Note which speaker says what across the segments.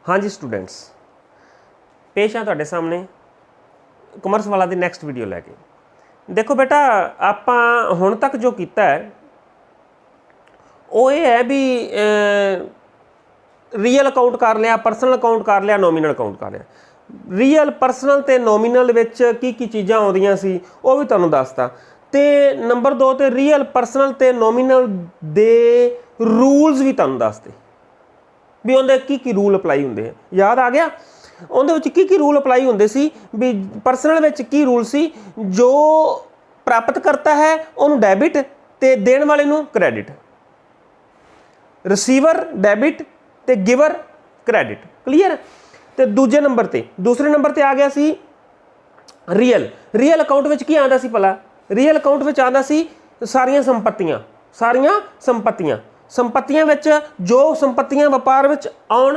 Speaker 1: हाँ जी स्टूडेंट्स, पेश हाँ तुहाडे सामने कॉमर्स वाला दी नैक्सट वीडियो लैके। देखो बेटा, आपां हुण तक जो कीता है वो ये है भी रीयल अकाउंट कर लिया, परसनल अकाउंट कर लिया, नॉमिनल अकाउंट कर लिया। रीयल परसनल ते नॉमिनल विच की चीज़ां आउंदियां सी वो भी तुहानूं दसता, ते नंबर 2 ते रीयल परसनल ते नॉमिनल दे रूल्स भी तुहानूं दसते भी उहदे की रूल अप्लाई हुंदे हैं। याद आ गया? उहदे विच की रूल अप्लाई हुंदे सी भी परसनल विच की रूल सी, जो प्राप्त करता है उहनूं डैबिट ते देण वाले नूं क्रेडिट, रिसीवर डैबिट ते गिवर क्रेडिट। क्लीयर? तो दूसरे नंबर ते आ गया सी रीयल। रीयल अकाउंट विच की आंदा सी भला? रीयल अकाउंट विच आंदा सी सारियां संपत्तियां विच जो संपत्तियां व्यापार विच आउण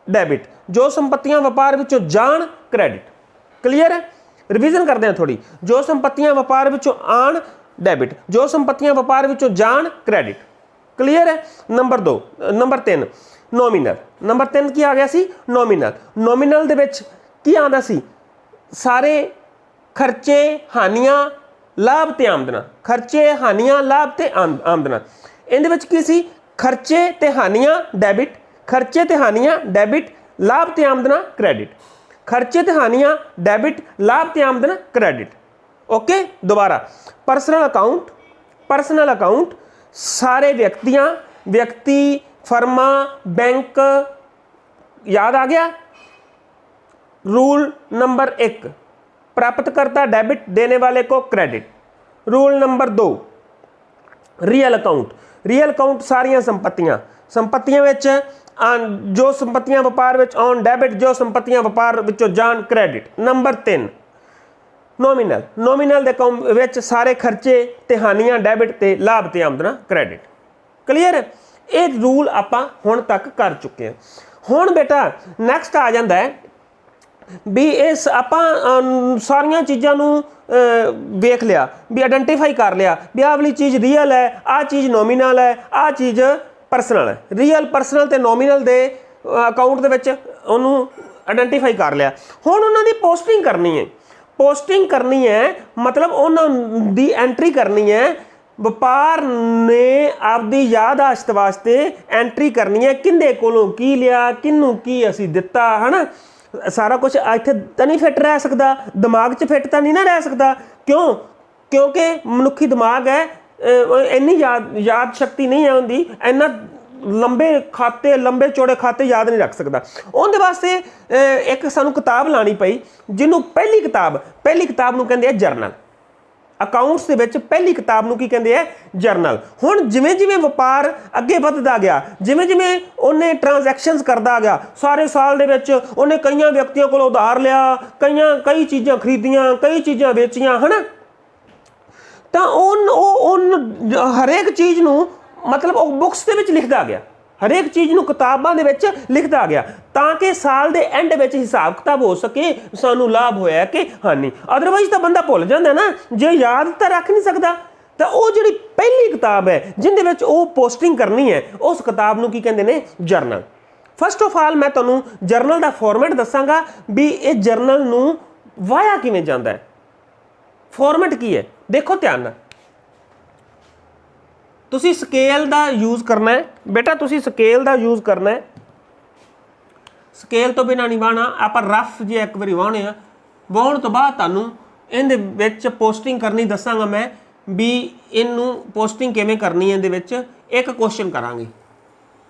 Speaker 1: डैबिट, जो संपत्तियां व्यापार विचों जाण क्रेडिट। क्लीयर है? रिविजन करते हैं थोड़ी। जो संपत्तियां व्यापार विचों आण डैबिट, जो संपत्तियां व्यापार विचों जाण क्रेडिट। क्लीयर है? Number 3 nominal. नंबर 3 की आ गया सी नॉमिनल। नॉमिनल दे विच की आंदा सी सारे खर्चे हानियां लाभ ते आमदना। खर्चे हानियां लाभ ते आमदना। इहदे विच की सी खर्चे ते हानियां डैबिट, खर्चे ते हानियां डैबिट, लाभ ते आमदना क्रेडिट। खर्चे ते हानियां डैबिट, लाभ ते आमदना क्रेडिट। ओके, दोबारा परसनल अकाउंट सारे व्यक्ति फर्मा बैंक। याद आ गया? रूल नंबर 1 प्राप्तकर्ता डेबिट, देने वाले को credit. Rule number 2 real account सारियां संपत्तियां विच जो संपत्तियां व्यापार विच आउण डेबिट, जो संपत्तियां व्यापार विचों जाण credit. Number 3 nominal they account which सारे खर्चे ते हानियां डेबिट ते लाभ ते आमदना क्रेडिट। क्लीयर है? ये रूल आपां हुण तक कर चुके हैं। हुण बेटा नैक्सट आ जांदा है भी इस आपां सारियां चीज़ां नूं वेख लिया, भी आइडेंटिफाई कर लिया भी आह वाली चीज़ रीयल है, आ चीज़ नॉमिनल है, आ चीज़ परसनल है। रीयल परसनल ते नॉमिनल दे अकाउंट दे विच उहनूं आइडेंटिफाई कर लिया। हुण उहनां दी पोस्टिंग करनी है मतलब उन्हां दी एंट्री करनी है। व्यापार ने आपदी यादाश्त वास्ते एंट्री करनी है, किंदे कोलों की लिया, किनूं की असीं दित्ता, है ना। सारा कुछ इत्थे तो नहीं फिट रह सकता, दिमाग च फिट तो नहीं ना रह सकता। क्यों? क्योंकि मनुखी दिमाग है, इन्नी याद शक्ति नहीं है उनकी, इन्ना लंबे चौड़े खाते याद नहीं रख सकता। उनके वास्ते एक सानू किताब लानी पई, जिन्हों पहली किताब नूं कहंदे आ जर्नल। अकाउंट्स दे विच पहली किताब नूं की कहंदे आ जर्नल। हुण जिवें जिवें व्यापार अगे वधदा गया, जिवें जिवें उन्हें ट्रांजैक्शनस करदा गया, सारे साल दे विच उन्हें कई व्यक्तियों कोलों उधार लिया, कई चीज़ां खरीदियां, कई चीज़ां वेचियां, है ना। तो उन हरेक चीज़ नूं मतलब बुक्स दे विच लिखदा गया, हरेक चीज़ नूं किताबां दे विच लिखदा गया, ताकि साल दे एंड विच हिसाब किताब हो सके, सानू लाभ होया कि हानि। अदरवाइज तो बंदा भुल जांदा ना, जे याद तो रख नहीं सकता। तो वो जिहड़ी पहली किताब है जिंदे विच वो पोस्टिंग करनी है, उस किताब नूं की कहंदे ने जर्नल। फस्ट ऑफ ऑल मैं तुहानूं जर्नल का फॉर्मेट दसांगा भी ये जर्नल नूं वाया किवें जांदा है। फॉर्मेट की है देखो ध्यान नाल। तुसी स्केल का यूज़ करना है बेटा, तुसी स्केल का यूज़ करना है। स्केल तो बिना नहीं वाहना, आप रफ जे एक बारी वाहने आ, वाहन तो बाद तुहानूं इहदे विच पोस्टिंग करनी दसांगा मैं भी इनू पोस्टिंग किवें करनी है। इहदे विच एक क्वेश्चन करांगे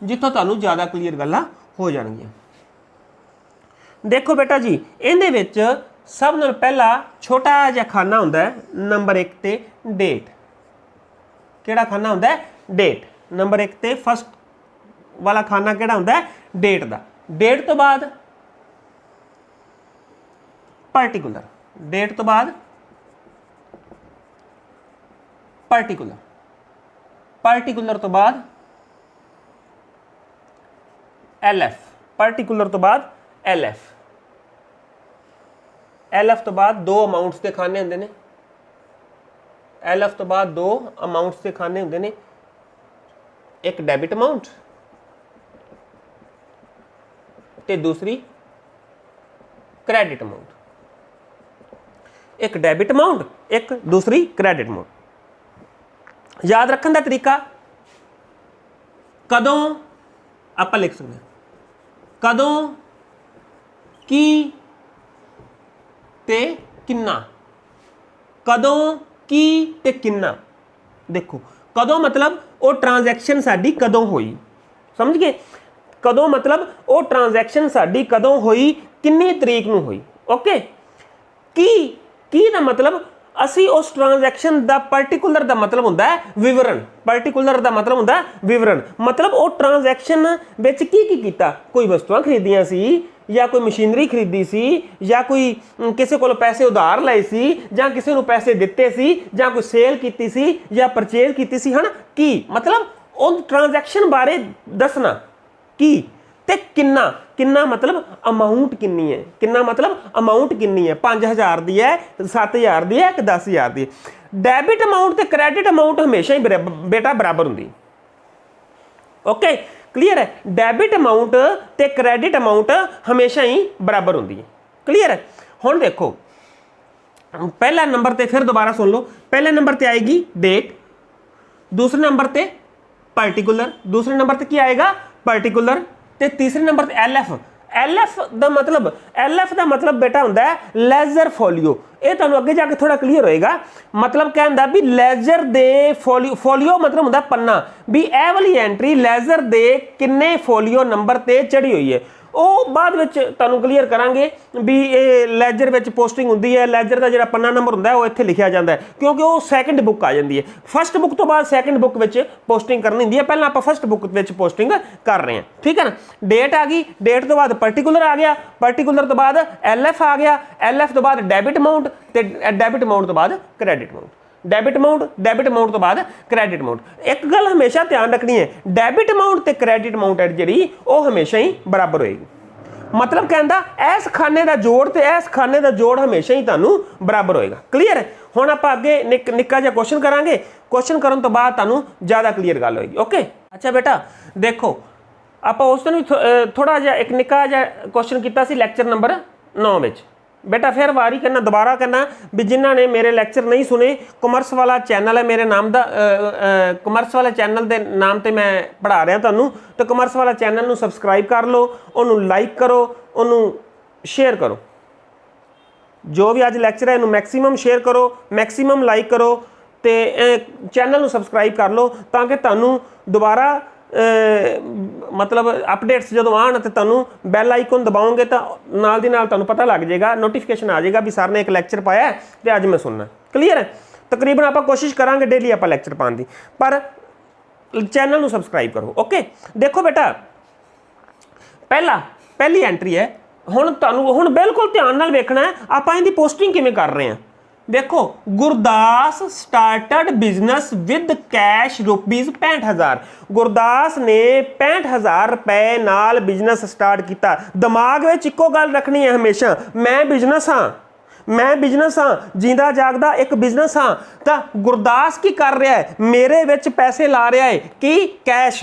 Speaker 1: जिथों तुहानूं ज़्यादा क्लीयर गल्लां हो जाणगियां। देखो बेटा जी, इहदे विच सब नाल पहला छोटा जिहा खाना हुंदा है नंबर 1 ते डेट। किहड़ा खाना हुंदा है? डेट। नंबर 1 ते फस्ट वाला खाना किहड़ा हुंदा है? डेट दा। डेट तो बाद पार्टिकुलर, डेट तो बाद पार्टिकुलर, पार्टिकुलर तो बाद LF, पार्टिकुलर तो बाद LF, LF तो बाद दो अमाउंट्स के खाने होंदे ने। LF तो बाद दो अमाउंट्स के खाने होंदे ने, एक डेबिट अमाउंट ਤੇ दूसरी क्रेडिट अमाउंट। एक डेबिट अमाउंट, एक दूसरी क्रेडिट अमाउंट। याद रखने का तरीका, कदों आप लिख सकते कदों की ते किन्ना, कदों की ते किन्ना। देखो कदों मतलब वो ट्रांजैक्शन साडी कदों हुई, समझ गए। कदों मतलब वो ट्रांजैक्शन साडी कदों हुई, किन्नी तरीक नूं हुई। ओके, की दा मतलब असी उस ट्रांजैक्शन दा पर्टिकुलर दा मतलब हुंदा है विवरण, पर्टिकुलर दा मतलब हुंदा विवरण, मतलब वो ट्रांजैक्शन विच की कीता, कोई वस्तुआं खरीदियां सी या कोई मशीनरी खरीदी सी या कोई किसी को पैसे उधार लाए सी या किसी को पैसे दिते सी या कोई सेल कीती सी या परचेज कीती सी, है ना। की मतलब उन ट्रांजैक्शन बारे दसना, की ते किन्ना, किन्ना मतलब अमाउंट किन्नी है, किन्ना मतलब अमाउंट किन्नी है, 5000 दी है, 7000 दी है कि 10000 दी है। डेबिट अमाउंट ते क्रेडिट अमाउंट हमेशा ही बेटा बराबर होंदी। ओके क्लीयर है, डेबिट अमाउंट ते क्रेडिट अमाउंट हमेशा ही बराबर होंदी है। क्लीयर है। हुण देखो पहला नंबर ते फिर दोबारा सुन लो, पहले नंबर ते आएगी डेट, दूसरे नंबर ते पर्टिकुलर, दूसरे नंबर ते क्या आएगा पर्टिकुलर, ते तीसरे नंबर ते एल एफ। एल एफ का मतलब, एल एफ का मतलब बेटा होंदा है लेजर फोलियो। ये तुहानूं अगे जाके थोड़ा क्लीयर होएगा। मतलब कहंदा भी लेजर दे फोलियो, फोलियो मतलब होंदा पन्ना, भी ए वाली एंट्री लेजर दे किन्ने फोलियो नंबर ते चढ़ी हुई है, वो बाद विच तुहानूं क्लीयर करांगे भी ये लेजर विच पोस्टिंग हुंदी है। लेजर का जिहड़ा पन्ना नंबर हुंदा है वो इत्थे लिखिया जांदा है, क्योंकि वो सैकंड बुक आ जाती है। फस्ट बुक तो बाद सैकंड बुक विच पोस्टिंग करनी हुंदी है, पहलां आपां फस्ट बुक विच पोस्टिंग कर रहे हैं, ठीक है ना। डेट आ गई, डेट तो बाद पर्टिकुलर आ गया, पर्टिकुलर तो बाद एल एफ आ गया, एल एफ तो बाद डेबिट अमाउंट, ते डेबिट अमाउंट तो बाद क्रेडिट अमाउंट, डेबिट अमाउंट तो बाद क्रेडिट अमाउंट। एक गल हमेशा ध्यान रखनी है, डेबिट अमाउंट ते क्रेडिट अमाउंट है जी वो हमेशा ही बराबर होएगी। मतलब कहंदा इस खाने का जोड़ ते इस खाने का जोड़ हमेशा ही तुहानूं बराबर होएगा। क्लीयर है। हुण आपां अगे निक्का जिहा क्वेश्चन करांगे, क्वेश्चन करन तो बाद तुहानूं ज़्यादा क्लीयर गल होएगी। ओके अच्छा बेटा देखो आपां उस दिन भी थोड़ा जिहा एक निक्का जिहा क्वेश्चन कीता सी लैक्चर नंबर 9 विच। बेटा फिर वारी करना, दोबारा करना भी जिन्होंने मेरे लैक्चर नहीं सुने, कॉमर्स वाला चैनल है मेरे नाम का, कॉमर्स वाले चैनल के नाम से मैं पढ़ा रहा तुहानूं, तो कॉमर्स वाला चैनल नूं सबसक्राइब कर लो, उन्होंने लाइक करो, उन्होंने शेयर करो। जो भी अज लैक्चर है इन्हूं मैक्सीमम शेयर करो, मैक्सीमम लाइक करो, तो चैनल नूं सबसक्राइब कर लो ताकि तुहानूं दोबारा मतलब अपडेट्स जो आन तो तुहानूं बैल आइकन दबाओगे तो नाल दी नाल तुहानूं पता लग जाएगा, नोटिफिकेशन आ जाएगा भी सर ने एक लैक्चर पाया तो अज मैं सुनना। क्लीयर है। तकरीबन आप कोशिश करांगे डेली आप लैक्चर पाने की, पर चैनल नूं सबसक्राइब करो। ओके देखो बेटा पहली एंट्री है, हुण तुहानूं हुण बिल्कुल ध्यान नाल वेखना है आपां इहदी पोस्टिंग किवें कर रहे हैं। देखो Gurdas started business with cash rupees 65,000। Gurdas ने 65,000 रुपए नाल बिजनेस स्टार्ट किया। दिमाग में इक्को गल रखनी है हमेशा, मैं बिजनेस हाँ, मैं बिजनेस हाँ, जींदा जागदा एक बिजनेस हाँ। तो गुरदास की कर रहा है, मेरे विच पैसे ला रहा है कि कैश,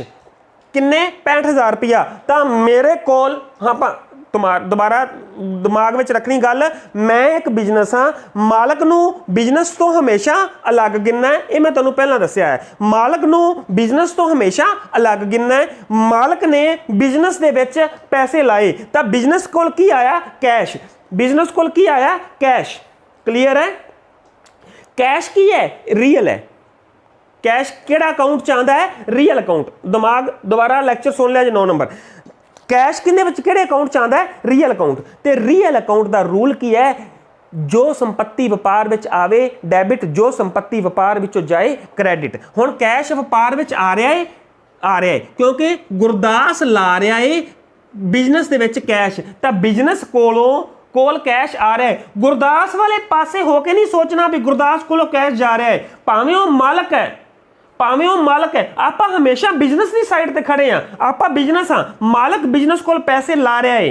Speaker 1: किन्ने 65,000 रुपया। तो मेरे कोल हाँ दोबारा दिमाग में रखनी गल, मैं एक बिजनेस हाँ, मालक नूं बिजनेस तो हमेशा अलग गिनना है। ये मैं तुहानूं पहलां दस्सिया है, मालक नूं बिजनेस तो हमेशा अलग गिनना है। मालक ने बिजनेस दे विच पैसे लाए तो बिजनेस कोल की आया कैश, बिजनेस कोल की आया कैश। क्लीयर है। कैश की है रियल है, कैश किहड़ा अकाउंट चाहता है रियल अकाउंट। दिमाग दोबारा लैक्चर सुन लिया जी 9 नंबर। कैश किन्ने विच किहड़े अकाउंट चाहता है रियल अकाउंट। तो रियल अकाउंट का रूल की है, जो संपत्ति व्यापार विच आवे डेबिट, जो संपत्ति व्यापार विचों जाए क्रेडिट। हुण कैश व्यापार विच आ रहा है क्योंकि गुरदास ला रहा है बिजनेस दे विच कैश, तो बिजनेस कोल कैश आ रहा है। गुरदास वाले पासे होके नहीं सोचना भी गुरदास कोलों कैश जा रहा है, भावें वो मालक है, भावें वो मालक है। आप हमेशा बिजनेस की साइड ते खड़े हैं, आप बिजनेस हाँ, मालक बिजनेस कोल पैसे ला रहा है,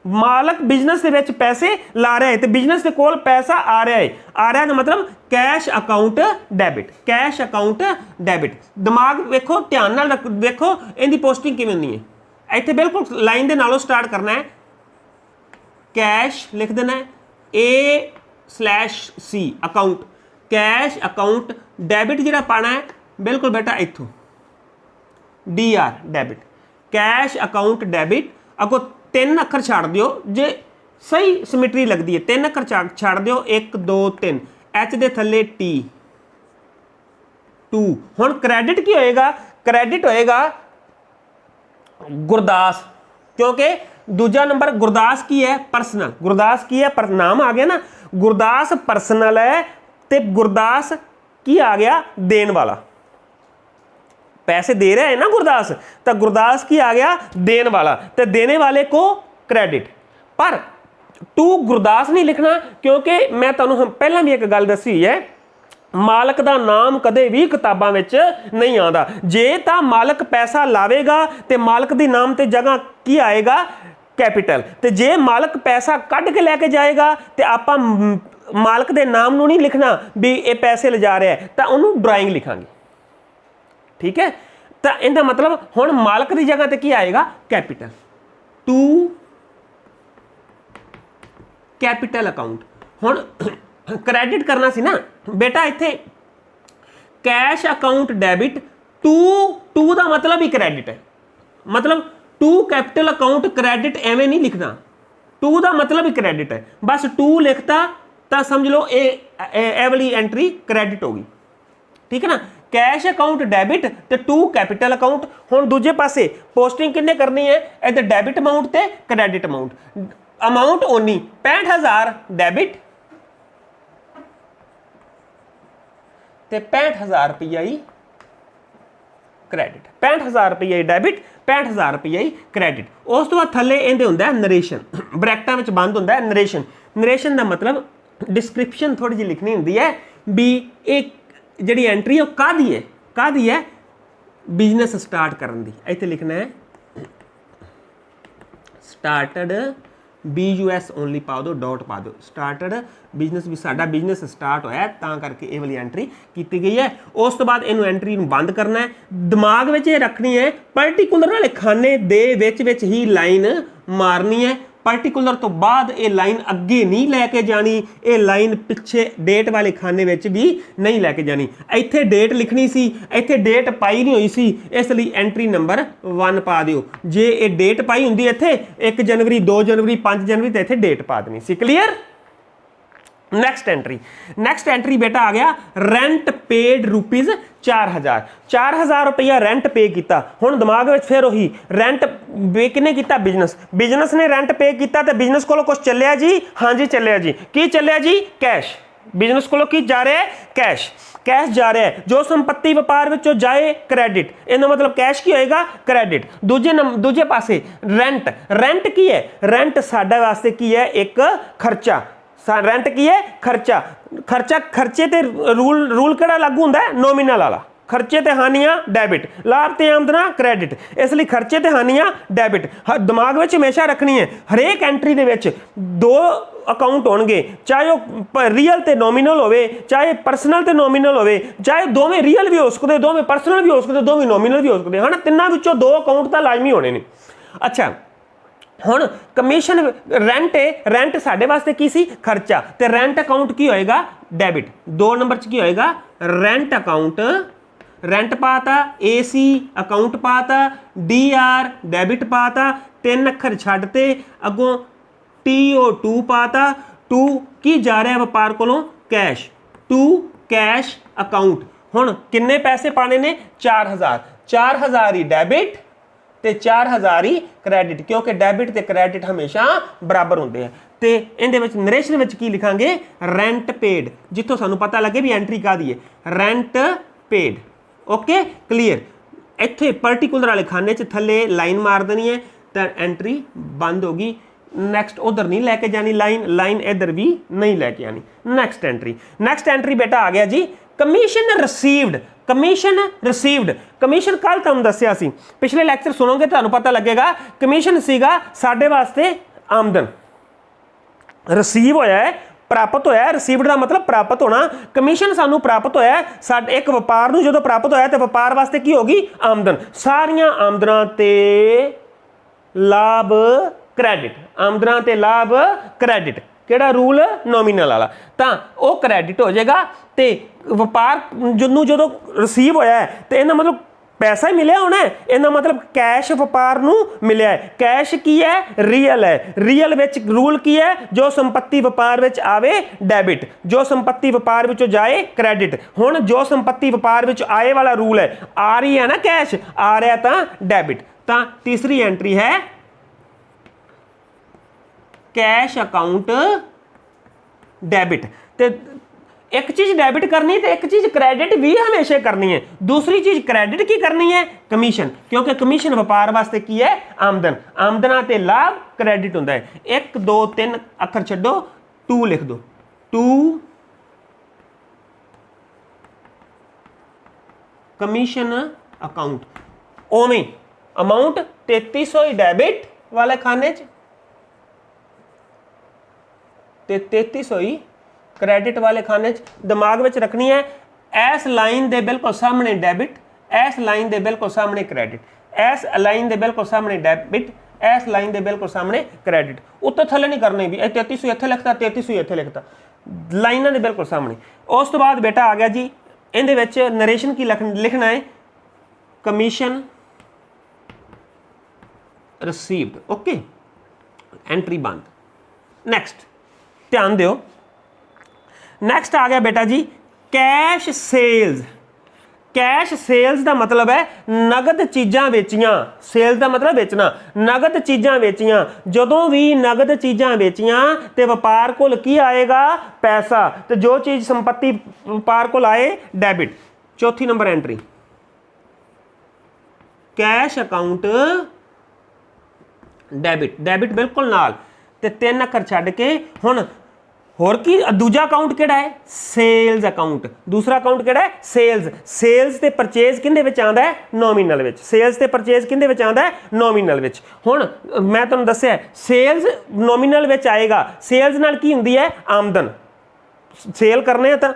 Speaker 1: मालक बिजनेस के पैसे ला रहा है, तो बिजनेस के कोल पैसा आ रहा है। आ रहा है का मतलब cash account debit, cash account debit. दिमाग वेखो ध्यान नाल देखो इनकी पोस्टिंग किवें होंदी है। ਇੱਥੇ ਬਿਲਕੁਲ ਲਾइन ਦੇ ਨਾਲੋਂ स्टार्ट करना है, कैश लिख देना है A/C account, cash account debit जिहड़ा पाना है बिल्कुल बेटा इत्थों DR debit, cash account debit. अगों 3 अखर छाड़ दिओ जे सही सिमिट्री लगती है, 3 अखर छाड़ दिओ 1 2 3, H दे थल्ले T 2। हुण क्रैडिट की होएगा, क्रैडिट होएगा गुरदास, क्योंकि दूजा नंबर गुरदास की है परसनल, गुरदास की है पर नाम आ गया ना, गुरदास परसनल है ते गुरदास की आ गया देन वाला, पैसे दे रहे हैं ना गुरदास, तो गुरदास की आ गया देन वाला, तो देने वाले को क्रेडिट। पर टू गुरदास नहीं लिखना, क्योंकि मैं तुहानूं पहलां भी एक गल दसी है, मालक का नाम कदे भी किताबां विच नहीं आंदा। जे तां मालक पैसा लावेगा तो मालक दी नाम ते जगह की आएगा कैपिटल, तो जे मालक पैसा कढ़ के लैके जाएगा तो आपां मालक दे नाम नूं नहीं लिखना भी ये पैसे ले जा रहा है, तो उन्होंने ड्राइंग लिखांगे। ठीक है, तो इहदा मतलब हुण मालक की जगह ते की आएगा कैपिटल, टू कैपिटल अकाउंट। हुण क्रैडिट करना सी ना बेटा, इत्थे कैश अकाउंट डेबिट टू का मतलब ही क्रैडिट है, मतलब टू कैपिटल अकाउंट क्रैडिट एवें नहीं लिखना, टू का मतलब ही क्रैडिट है, बस टू लिखता तो समझ लो ए वाली एंट्री क्रैडिट होगी। ठीक है ना, कैश अकाउंट डेबिट तो टू कैपिटल अकाउंट। हुण दूजे पासे पोस्टिंग किन्ने करनी है, इधर डेबिट अमाउंट ते क्रैडिट अमाउंट, अमाउंट ओनी 65,000 डेबिट ते 65,000 रुपया ही क्रैडिट, 65,000 रुपया ही डेबिट, 65,000 रुपया ही क्रैडिट। उस तो बाद थल्ले इहदे हुंदा है नरेशन, ब्रैकेटां विच बंद हुंदा है नरेशन। नरेशन का मतलब डिस्क्रिप्शन थोड़ी जी लिखनी हुंदी है भी एक जिहड़ी एंट्री है कादी है बिजनेस स्टार्ट करन दी। इत्थे लिखना है स्टार्टड BUS ओनली पा दो, डॉट पा दो, स्टार्टड बिजनेस भी साडा बिजनेस स्टार्ट होया तां करके ये वाली एंट्री की गई है। उस तो बाद इनू एंट्री बंद करना है, दिमाग में ये रखनी है पर्टिकुलर वाले खाने दे विच ही लाइन मारनी है, पर्टिकुलर तो बाद ये लाइन अगे नहीं लैके जानी, ये लाइन पिछे डेट वाले खाने में भी नहीं लैके जानी। इत्थे डेट लिखनी सी, इत्थे डेट पाई नहीं हुई सी, इसलिए एंट्री नंबर 1 पा दिओ। जे ये डेट पाई हुंदी इत्थे 1 जनवरी 2 जनवरी 5 जनवरी तो इत्थे डेट पा देनी सी। क्लीयर। नेक्स्ट एंट्री बेटा आ गया रेंट पेड रुपीज 4,000, 4,000 रुपया रेंट पे किया। हुण दिमाग में फिर वही रेंट पे किने किया, बिजनेस ने रेंट पे किया, तो बिजनेस को कुछ चलिया जी, हाँ जी चलिया जी, की चलिया जी कैश, बिजनेस को की जा रहा है कैश, कैश जा रहा है, जो संपत्ति व्यापार विचों जाए क्रैडिट, इहदा मतलब कैश की होएगा क्रैडिट। दूजे पासे रेंट की है, रेंट साडे वास्ते की है एक खर्चा, रेंट की है खर्चे ते रूल किहड़ा लागू हुंदा है, नॉमिनल वाला, खर्चे ते हानियां डेबिट, लाभ ते आमदना क्रेडिट, इसलिए खर्चे ते हानियां डेबिट। दिमाग में हमेशा रखनी है हरेक एंट्री दे विच 2 अकाउंट होणगे, चाहे वह रियल ते नॉमिनल होवे, चाहे परसनल ते नॉमिनल होवे, चाहे दोवें रियल भी हो सकते, दोवें परसनल भी हो सकते, दोवें नॉमिनल भी हो सकते हैं, तिन्नां विचों 2 अकाउंट तां लाजमी होने ने। अच्छा हुण कमीशन रेंट है, रेंट साडे वास्ते की सी खर्चा, ते रेंट अकाउंट की होएगा डेबिट। 2 नंबर च की होएगा रेंट अकाउंट, रेंट पाता, AC अकाउंट पाता, DR डेबिट पाता, 3 अखर छड्डते अगों TO2 पाता, 2 की जा रहा है व्यापार कोलों कैश, 2 कैश अकाउंट। हुण किन्ने पैसे पाने ने 4,000, 4,000 ही डेबिट ते 4,000 ही क्रैडिट, क्योंकि डेबिट ते क्रैडिट हमेशा बराबर होंदे हैं। तो इहदे विच नरेशन विच की लिखांगे रेंट पेड, जिथों सानू पता लगे भी एंट्री कादी है, रेंट पेड। Okay clear. इत्थे पर्टिकुलर वाले खाने च थल्ले लाइन मार देनी है तो एंट्री बंद होगी, नैक्सट उधर नहीं लैके जानी लाइन इधर भी नहीं लैके आनी। नेक्स्ट एंट्री बेटा आ गया जी कमीशन रिसीव्ड, कमीशन कल तुहानूं दस्सिया सी, पिछले लैक्चर सुनोगे तुहानूं पता लगेगा कमीशन सीगा साडे वास्ते आमदन, रिसीव होया है प्राप्त होया, रिसीव्ड का मतलब प्राप्त होना, कमीशन सानू प्राप्त होया साडे एक व्यापार नूं जदों प्राप्त होया तो व्यापार वास्ते की होगी आमदन, सारियां आमदनां ते ਲਾਭ ਕ੍ਰੈਡਿਟ, ਆਮਦਨਾਂ ਤੇ ਲਾਭ ਕ੍ਰੈਡਿਟ, ਕਿਹੜਾ ਰੂਲ ਨੋਮੀਨਲ ਵਾਲਾ, ਤਾਂ ਉਹ ਕ੍ਰੈਡਿਟ ਹੋ ਜਾਏਗਾ। ਤੇ ਵਪਾਰ ਜਿਹਨੂੰ ਜਦੋਂ ਰਿਸੀਵ ਹੋਇਆ ਹੈ ਤੇ ਇਹਦਾ ਮਤਲਬ ਪੈਸਾ ਹੀ ਮਿਲਿਆ ਹੋਣਾ, ਇਹਦਾ ਮਤਲਬ ਕੈਸ਼ ਵਪਾਰ ਨੂੰ ਮਿਲਿਆ ਹੈ। ਕੈਸ਼ ਕੀ ਹੈ? ਰੀਅਲ ਹੈ। ਰੀਅਲ ਵਿੱਚ ਰੂਲ ਕੀ ਹੈ? ਜੋ ਸੰਪत्ति ਵਪਾਰ ਵਿੱਚ ਆਵੇ ਡੈਬਿਟ, ਜੋ ਸੰਪत्ति ਵਪਾਰ ਵਿੱਚੋਂ ਜਾਏ ਕ੍ਰੈਡਿਟ। ਹੁਣ ਜੋ ਸੰਪत्ति ਵਪਾਰ ਵਿੱਚ ਆਏ ਵਾਲਾ ਰੂਲ ਹੈ, ਆ ਰਹੀ ਹੈ ਨਾ ਕੈਸ਼, ਆ ਰਿਹਾ ਤਾਂ ਡੈਬਿਟ। ਤਾਂ ਤੀਸਰੀ ਐਂਟਰੀ ਹੈ कैश अकाउंट डेबिट। तो एक चीज़ डेबिट करनी तो एक चीज़ क्रेडिट भी हमेशा करनी है। दूसरी चीज़ क्रेडिट की करनी है? कमीशन, क्योंकि कमीशन व्यापार वास्ते की है? आमदन। आमदना ते लाभ क्रेडिट होंदा है। 1 2 3 अखर छड्डो, 2 लिख दो। 2 कमीशन अकाउंट, ओवें अमाउंट 3300 ही डेबिट वाले खाने च ते 3300 ही क्रेडिट वाले खाने च। दिमाग में रखनी है, इस लाइन के बिल्कुल सामने डेबिट, इस लाइन के बिल्कुल सामने क्रेडिट, इस लाइन के बिल्कुल सामने डेबिट, इस लाइन के बिल्कुल सामने क्रेडिट। उत्तर थले नहीं करने भी 3300 इत्थे लिखता, 3300 इत्थे लिखता, लाइनों के बिल्कुल सामने। उस तो बाद बेटा आ गया जी, इहदे विच नरेशन की लिखना है? Commission received. ओके, एंट्री बंद। नैक्सट ध्यान दियो, नैक्सट आ गया बेटा जी कैश सेल्स। कैश सेल्स का मतलब है नगद चीज़ां बेचियां। सेल्स का मतलब बेचना, नगद चीज़ां बेचियां। जदों भी नगद चीज़ां बेचियां तो व्यापार कोल की आएगा? पैसा। तो जो चीज़ संपत्ति व्यापार कोल आए डेबिट। चौथी number entry cash account debit. Debit बिल्कुल नाल ते 3 अखर छड्ड के हुण होर की दूजा अकाउंट किहड़ा है? Sales account. दूसरा अकाउंट किहड़ा है? सेल्स। सेल्स ते परचेज किहदे विच आंदा है? नॉमिनल विच। सेल्स ते परचेज किहदे विच आंदा है? नॉमिनल विच। हुण मैं तुहानूं दस्सिआ सेल्स नॉमिनल विच आएगा। सेल्स नाल की हुंदी है? आमदन। सेल करने तां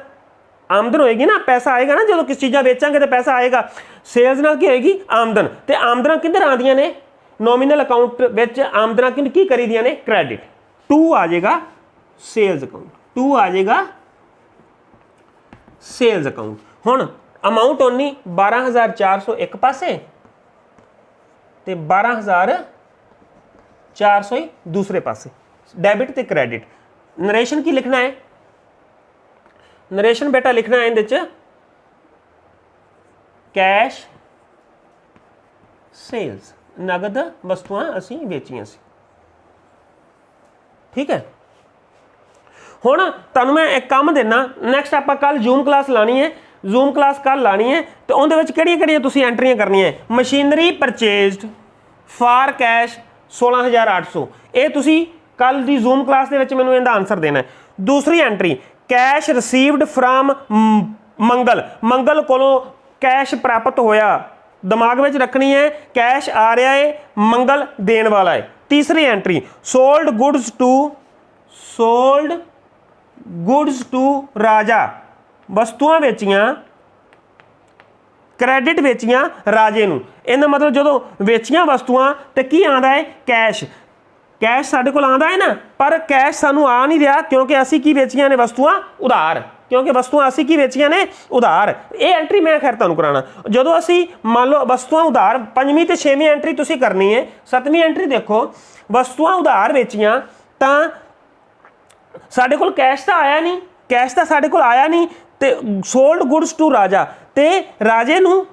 Speaker 1: आमदन होएगी ना, पैसा आएगा ना, जो किस चीज़ां बेचांगे तो पैसा आएगा। सेल्स नाल की होएगी? आमदन। ते आमदनां किधर आंदियां ने? नॉमिनल अकाउंट विच आमदनां की करी दियां ने? क्रेडिट। 2 आ जाएगा सेल्स अकाउंट, 2 आ जाएगा सेल्स अकाउंट। हुण अमाउंट ओनी 12400 एक पासे ते 12400 ही दूसरे पासे, डेबिट ते क्रेडिट। नरेशन की लिखना है? नरेशन बेटा लिखना है इहदे च कैश सेल्स, नगद वस्तुआं असीं बेचियां सी। ठीक है, हुण तुहानूं मैं एक काम देना। नैक्सट आपां कल जूम क्लास लानी है, जूम क्लास कल लानी है। तो उहदे विच किहड़ियां-किहड़ियां तुसीं एंट्रियां करनियां है? मशीनरी परचेज्ड फॉर कैश 16800, ये तुसीं कल दी जूम क्लास दे विच मैनूं इहदा आंसर देना है। दूसरी एंट्री कैश रिसीव्ड फ्राम मंगल। मंगल कोलों कैश प्राप्त होया, दिमाग में रखनी है, कैश आ रहा है, मंगल देने वाला है। तीसरी entry sold goods to Raja. वस्तुआं बेचियां, क्रेडिट बेचियां राजे नूं। इहदा मतलब जो बेचियां वस्तुआं तो की आंदा है? कैश। कैश साडे कोल आंदा है ना, पर कैश सानूं आ नहीं रहा क्योंकि असीं की बेचियां ने? वस्तुआं उधार। क्योंकि वस्तुआं असीं की बेचियां ने? उधार। ये एंट्री मैं खैर तुहानूं कराना। जदों असीं मान लो वस्तुआं उधार, 5वीं ते 6वीं एंट्री तुसीं करनी है। 7वीं एंट्री देखो, वस्तुआं उधार बेचियां तां साडे कोल कैश तो आया नहीं, कैश तो साडे कोल आया नहीं, ते सोल्ड गुड्स टू राजा, ते राजे नूं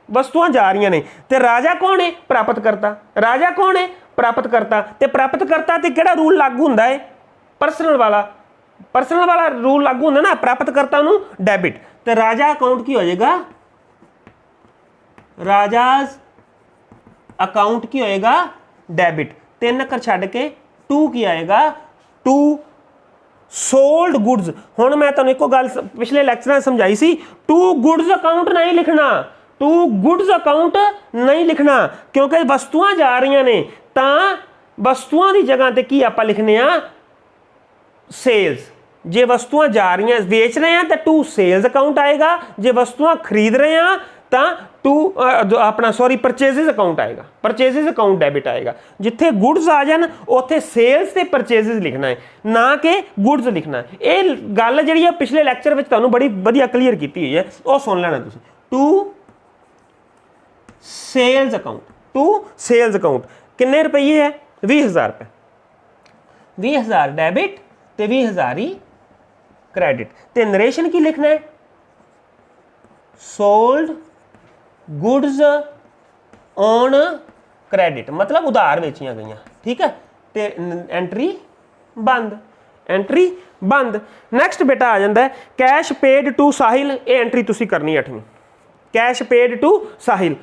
Speaker 1: वस्तुआं जा रही ने। ते राजा कौन है? प्राप्त करता। राजा कौन है? प्राप्त करता। ते प्राप्त करता ते किहड़ा रूल लागू हुंदा है? पर्सनल वाला। पर्सनल वाला रूल लागू हुंदा ना, प्राप्त करता नूं डेबिट। ते राजा अकाउंट की हो जाएगा? राजाज अकाउंट की होएगा? डेबिट। 3 अखर छड्ड के 2 की आएगा? 2 सोल्ड गुड्स। हुण मैं तुहानूं इक्को गल पिछले लैक्चरां समझाई सी, 2 गुड्स अकाउंट नहीं लिखना, 2 गुड्स अकाउंट नहीं लिखना, क्योंकि वस्तुआं जा रही ने तां वस्तुआं की जगह ते की आपां लिखने आ? सेल्स। जे वस्तुआं जा रही बेच रहे हैं तो 2 सेल्स अकाउंट आएगा, जे वस्तुआं खरीद रहे हैं ਤਾਂ ਟੂ ਆਪਣਾ ਸੌਰੀ परचेजेस अकाउंट आएगा, परचेजेस अकाउंट डेबिट आएगा। जिथे गुड्स आ जान उत्थे सेल्स ते परचेजेस लिखना है, ना कि गुड्स लिखना है। ये गल जिहड़ी है पिछले लैक्चर में तुहानूं बड़ी वधिया क्लीयर की हुई है, वो सुन लेना तुसीं। To sales account, to sales account किन्ने रुपये है 20,000 रुपये, 20,000 डेबिट ते 20,000 ही क्रेडिट। ते नरेशन की लिखना है सोल्ड गुड्स ऑन क्रेडिट, मतलब उधार बेचियां गई, ठीक है। ते एंट्री बंद, एंट्री बंद। नैक्सट बेटा आ जाता है कैश पेड टू साहिल, ये एंट्री तुसी करनी 8वीं। कैश पेड टू साहिल,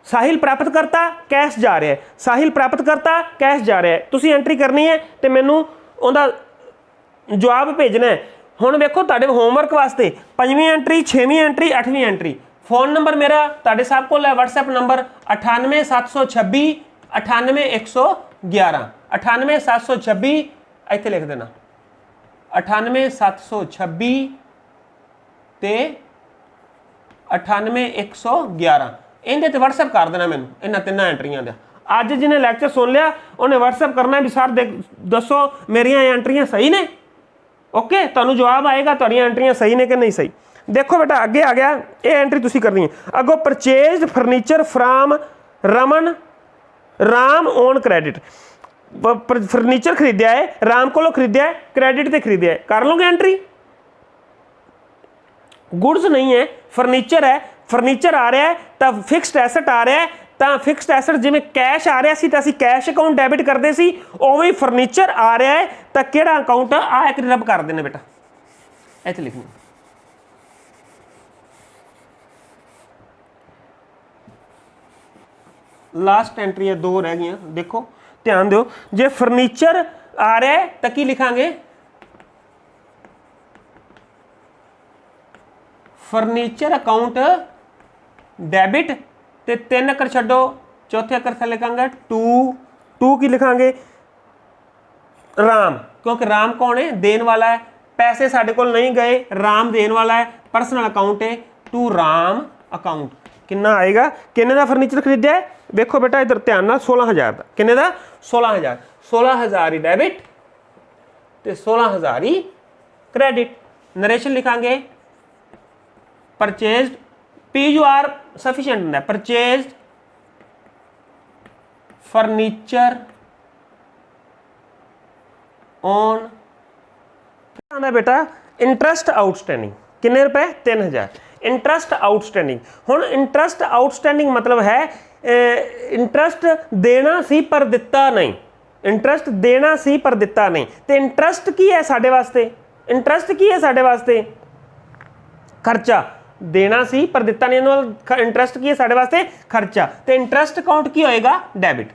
Speaker 1: साहिल प्राप्त करता कैश जा रहा है, साहिल प्राप्त करता कैश जा रहा है, तुसी एंट्री करनी है तो मैनू उहदा जवाब भेजना है। हुण वेखो तुहाडे होमवर्क वास्ते 5वीं एंट्री, 6वीं एंट्री, 8वीं एंट्री। फोन नंबर मेरा तुहाडे सब कोल है, व्हाट्सएप नंबर 98726 98111, 98726 इत्थे लिख देना 98726 ते 98111, इहदे ते व्हाट्सएप कर देना मैनू इन्हां तिन्नां एंट्रियां दा। अज जिन्हें लैक्चर सुन लिया उन्हें व्हाट्सएप करना भी सर दसो मेरियां एंट्रियां सही ने, ओके। तुहानूं जवाब आएगा तुहाड़ियां एंट्रियां सही ने कि नहीं सही। देखो बेटा अगे आ गया, ये एंट्री तुसी करनी है। अगो purchase furniture from Raman Ram on credit, furniture खरीदया है राम को खरीदया है, क्रेडिट ते खरीदया है, कर लोगे एंट्री। गुड्स नहीं है फर्नीचर है, फर्नीचर आ रहा है तो फिक्सड एसेट आ रहा है, तो फिक्सड एसेट जिवें कैश आ रहा सी तो असीं कैश अकाउंट डेबिट करते सी, उवें फर्नीचर आ रहा है तो किहड़ा अकाउंट आ एक रब कर देने बेटा, इत्थे लिखनी। लास्ट एंट्री है, 2 रह गई, देखो ध्यान दो। जे फर्नीचर आ रहा है तो की लिखांगे फर्नीचर अकाउंट डेबिट ते 3 अक्खर छड्डो, चौथे अक्खर थल्ले लिखांगे टू की लिखांगे राम, क्योंकि राम कौन है देन वाला है, पैसे साडे कोल नहीं गए, राम देन वाला है, पर्सनल अकाउंट है, टू राम अकाउंट। कितना आएगा, किन्ने दा फर्नीचर खरीदया है, देखो बेटा इधर ध्यान नाल 16,000 का, किन्ने दा 16,000, 16,000 ही डेबिट ते 16,000 ही क्रेडिट। नरेशन लिखांगे परचेज्ड, PUR सफिशिएंट होंदा है, परचेज्ड फर्नीचर ऑन आंदा बेटा इंटरस्ट आउटस्टैंडिंग, किन्ने रुपए 3,000 इंटरस्ट आउटस्टैंडिंग। हुण इंटरस्ट आउटस्टैंडिंग मतलब है इंटरस्ट देना सी पर दिता नहीं, इंटरस्ट देना सी पर दिता नहीं। तो इंटरस्ट की है साडे वास्ते, इंटरस्ट की है साडे वास्ते खर्चा, देना सी पर दिता नहीं, इंटरस्ट की है साडे वास्ते खर्चा। तो इंटरस्ट अकाउंट की होएगा डेबिट,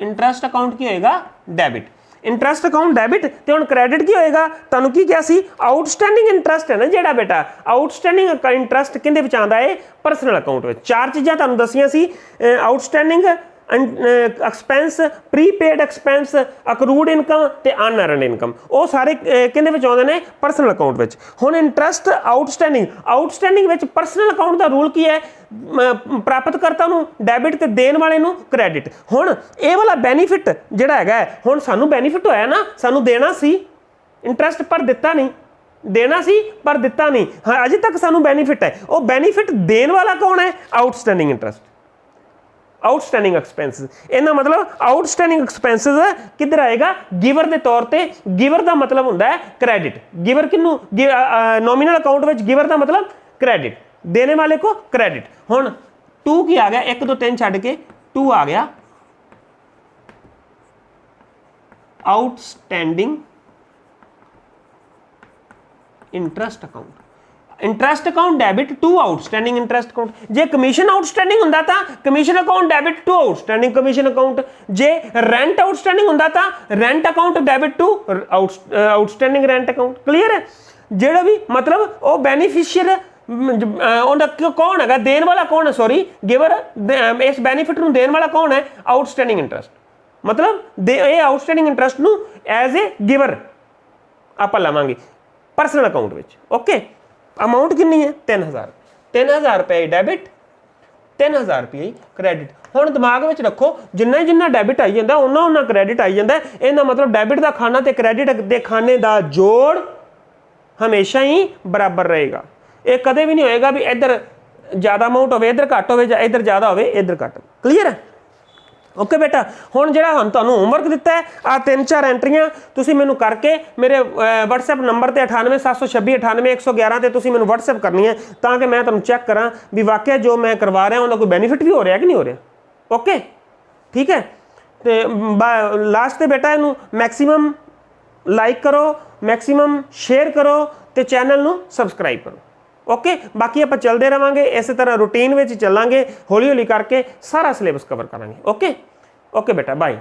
Speaker 1: इंटरस्ट अकाउंट की होएगा डेबिट, इंटरस्ट अकाउंट डेबिट। तो हुण क्रेडिट की होएगा, तुहानूं की क्या सी आउटस्टैंडिंग इंटरस्ट है ना जेड़ा बेटा, आउटस्टैंडिंग इंटरस्ट किहदे विच आंदा है पर्सनल अकाउंट विच। 4 चीज़ां तुहानूं दसियां सी, outstanding expense, prepaid expense, accrued income ते अनअर्नड इनकम, वो सारे किहदे विच आउंदे ने पर्सनल अकाउंट विच। हुण इंटरस्ट आउटस्टैंडिंग, आउटस्टैंडिंग विच पर्सनल अकाउंट का रूल की है, प्राप्तकर्ता नूं डेबिट ते देण वाले नूं क्रेडिट। हुण ये वाला बेनीफिट जिहड़ा हैगा, हुण सानूं बेनीफिट होया ना, सानूं देना सी इंटरस्ट पर दिता नहीं, देना सी पर दिता नहीं, हाँ अजे तक सानूं बेनीफिट है। वो बेनीफिट देण वाला कौन है, आउटस्टैंडिंग इंटरस्ट, आउटस्टैंडिंग एक्सपेंसिस। इहदा मतलब आउटस्टैंडिंग एक्सपेंसिस किधर आएगा, गिवर के तौर पर। गिवर का मतलब होंदा है क्रेडिट, गिवर किनू नॉमिनल अकाउंट में गिवर का मतलब क्रेडिट, देने वाले को क्रेडिट। हुण 2 की आ गया, 1 2 3 छड्ड के 2 आ गया outstanding interest account, interest account debit to outstanding interest account. जे कमीशन आउटस्टैंडिंग हुंदा तां commission account debit to outstanding commission account. जे रेंट आउटस्टैंडिंग हुंदा तां rent account debit to outstanding rent account. Clear है, जेड़ा भी मतलब वो बेनीफिशियर कौन है, देने वाला कौन है, सॉरी गिवर, इस बेनीफिट नूं देने वाला कौन है, आउटस्टैंडिंग इंटरस्ट। मतलब ये आउटस्टैंडिंग इंटरस्ट नूं एज ए गिवर आपां लवांगे पर्सनल अकाउंट विच। ओके ਅਮਾਊਂਟ ਕਿੰਨੀ ਹੈ 3000 3000 ਰੁਪਏ ਡੈਬਿਟ 3000 ਰੁਪਏ ਕ੍ਰੈਡਿਟ। ਹੁਣ ਦਿਮਾਗ ਵਿੱਚ ਰੱਖੋ ਜਿੰਨਾ ਡੈਬਿਟ ਆਈ ਜਾਂਦਾ ਉਹਨਾਂ ਕ੍ਰੈਡਿਟ ਆਈ ਜਾਂਦਾ। ਇਹਦਾ ਮਤਲਬ ਡੈਬਿਟ ਦਾ ਖਾਨਾ ਤੇ ਕ੍ਰੈਡਿਟ ਦੇ ਖਾਨੇ ਦਾ ਜੋੜ ਹਮੇਸ਼ਾ ਹੀ ਬਰਾਬਰ ਰਹੇਗਾ। ਇਹ ਕਦੇ ਵੀ ਨਹੀਂ ਹੋਏਗਾ ਵੀ ਇੱਧਰ ਜ਼ਿਆਦਾ ਅਮਾਊਂਟ ਹੋਵੇ ਇੱਧਰ ਘੱਟ ਹੋਵੇ ਜਾਂ ਇੱਧਰ ਜ਼ਿਆਦਾ ਹੋਵੇ ਇੱਧਰ ਘੱਟ। ਕਲੀਅਰ ਹੈ? ਓਕੇ ਬੇਟਾ, ਹੁਣ ਜਿਹੜਾ ਹੁਣ ਤੁਹਾਨੂੰ ਹੋਮਵਰਕ ਦਿੱਤਾ ਹੈ ਆ 3-4 ਐਂਟਰੀਆਂ ਤੁਸੀਂ ਮੈਨੂੰ ਕਰਕੇ ਮੇਰੇ WhatsApp ਨੰਬਰ ਤੇ 9876298111 ਤੇ ਤੁਸੀਂ ਮੈਨੂੰ WhatsApp ਕਰਨੀ ਹੈ ਤਾਂ ਕਿ ਮੈਂ ਤੁਹਾਨੂੰ ਚੈੱਕ ਕਰਾਂ ਵੀ ਵਾਕਿਆ ਜੋ ਮੈਂ ਕਰਵਾ ਰਿਹਾ ਉਹਦਾ ਕੋਈ ਬੈਨੀਫਿਟ ਵੀ ਹੋ ਰਿਹਾ ਕਿ ਨਹੀਂ ਹੋ ਰਿਹਾ। ਓਕੇ ਠੀਕ ਹੈ। ਤੇ ਲਾਸਟ ਤੇ ਬੇਟਾ ਇਹਨੂੰ ਮੈਕਸਿਮਮ ਲਾਈਕ ਕਰੋ, ਮੈਕਸਿਮਮ ਸ਼ੇਅਰ ਕਰੋ ਤੇ ਚੈਨਲ ਨੂੰ ਸਬਸਕ੍ਰਾਈਬ ਕਰੋ। ਓਕੇ, ਬਾਕੀ ਆਪਾਂ ਚੱਲਦੇ ਰਵਾਂਗੇ ਇਸੇ ਤਰ੍ਹਾਂ ਰੂਟੀਨ ਵਿੱਚ ਚੱਲਾਂਗੇ, ਹੌਲੀ ਹੌਲੀ ਕਰਕੇ ਸਾਰਾ ਸਿਲੇਬਸ ਕਵਰ ਕਰਾਂਗੇ। ਓਕੇ ਓਕੇ ਬੇਟਾ, ਬਾਏ।